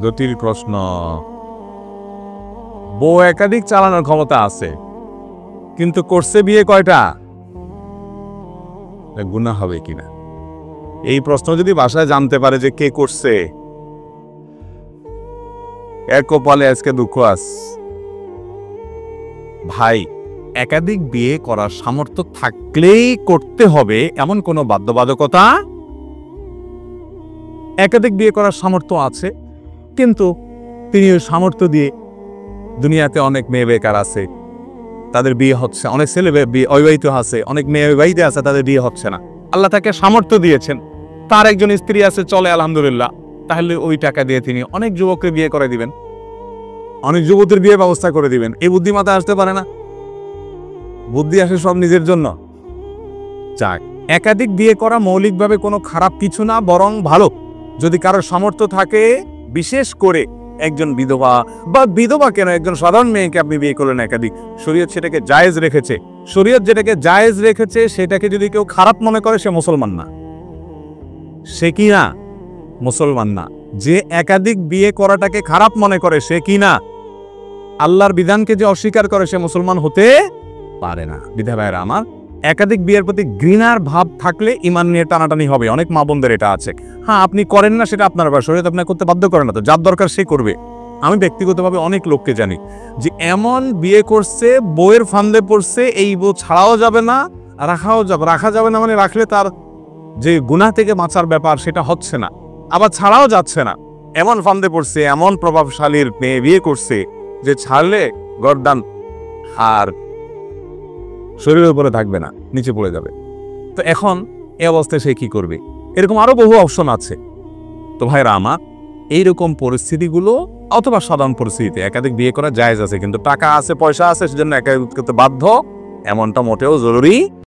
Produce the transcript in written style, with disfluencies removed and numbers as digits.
জটিল প্রশ্ন। বউ একাধিক চালানোর ক্ষমতা আছে, কিন্তু করছে বিয়ে কয়টা? গুনাহ হবে কিনা এই প্রশ্ন যদি বাসায় জানতে পারে যে কে করছে, এর কপালে আজকে দুঃখ আস। ভাই, একাধিক বিয়ে করার সামর্থ্য থাকলেই করতে হবে এমন কোনো বাধ্যবাধকতা। একাধিক বিয়ে করার সামর্থ্য আছে, কিন্তু তিনি ওই সামর্থ্য দিয়ে, দুনিয়াতে অনেক মেয়ে বেকার আছে, তাদের বিয়ে হচ্ছে, অনেক ছেলে অবিবাহিত আছে, অনেক মেয়ে বিবাহিত আছে, তাদের বিয়ে হচ্ছে না। আল্লাহ তাকে সামর্থ্য দিয়েছেন, তার একজন স্ত্রী আছে, চলে আলহামদুলিল্লাহ, তাহলে ওই টাকা দিয়ে তিনি অনেক যুবককে বিয়ে করে দিবেন, অনেক যুবতীর বিয়ে ব্যবস্থা করে দিবেন। এই বুদ্ধিমত্তা আসতে পারে না? বুদ্ধি আসে সব নিজের জন্য। যাক, একাধিক বিয়ে করা মৌলিকভাবে কোনো খারাপ কিছু না, বরং ভালো। যদি কারোর সামর্থ্য থাকে, বিশেষ করে একজন বিধবা বা বিধবা কেন, একজন সাধারণ মেয়েকে আপনি বিয়ে করলেন একাধিক, শরীয়ত সেটাকে জায়েজ রেখেছে। শরীয়ত যেটাকে জায়েজ রেখেছে সেটাকে যদি কেউ খারাপ মনে করে, সে মুসলমান না। সে কি না? মুসলমান না। যে একাধিক বিয়ে করাটাকে খারাপ মনে করে, সে কি না? আল্লাহর বিধানকে যে অস্বীকার করে, সে মুসলমান হতে পারে না। বিধা ভাইরা আমার, একাধিক বিয়ের প্রতি ঘৃণার ভাব থাকলে ঈমান নিয়ে টানাটানি হবে। অনেক মা বোনদের এটা আছে। হ্যাঁ, আপনি করেন না, সেটা আপনার ব্যাপার, শরীয়ত আপনাকে করতে বাধ্য করে না, তো যার দরকার সে করবে। আমি ব্যক্তিগতভাবে অনেক লোককে জানি যে এমন বিয়ে করছে, বউয়ের ফান্দে পড়ছে, এই বউ ছাড়াও যাবে না, রাখা যাবে না, মানে রাখলে তার যে গুনাহ থেকে বাঁচার ব্যাপার সেটা হচ্ছে না, আবার ছাড়াও যাচ্ছে না, এমন ফান্দে পড়ছে, এমন প্রভাবশালীর মেয়ে বিয়ে করছে যে ছাড়লে গর্দান আর শরীরের উপরে থাকবে না, নিচে পড়ে যাবে। তো এখন এই অবস্থায় সে কি করবে? এরকম আরো বহু অপশন আছে। তো ভাইরা আমার, এইরকম পরিস্থিতিগুলো অথবা সাধারণ পরিস্থিতিতে একাধিক বিয়ে করা জায়েজ আছে, কিন্তু টাকা আছে, পয়সা আছে, সেজন্য একাধিক করতে বাধ্য, এমনটা মোটেও জরুরি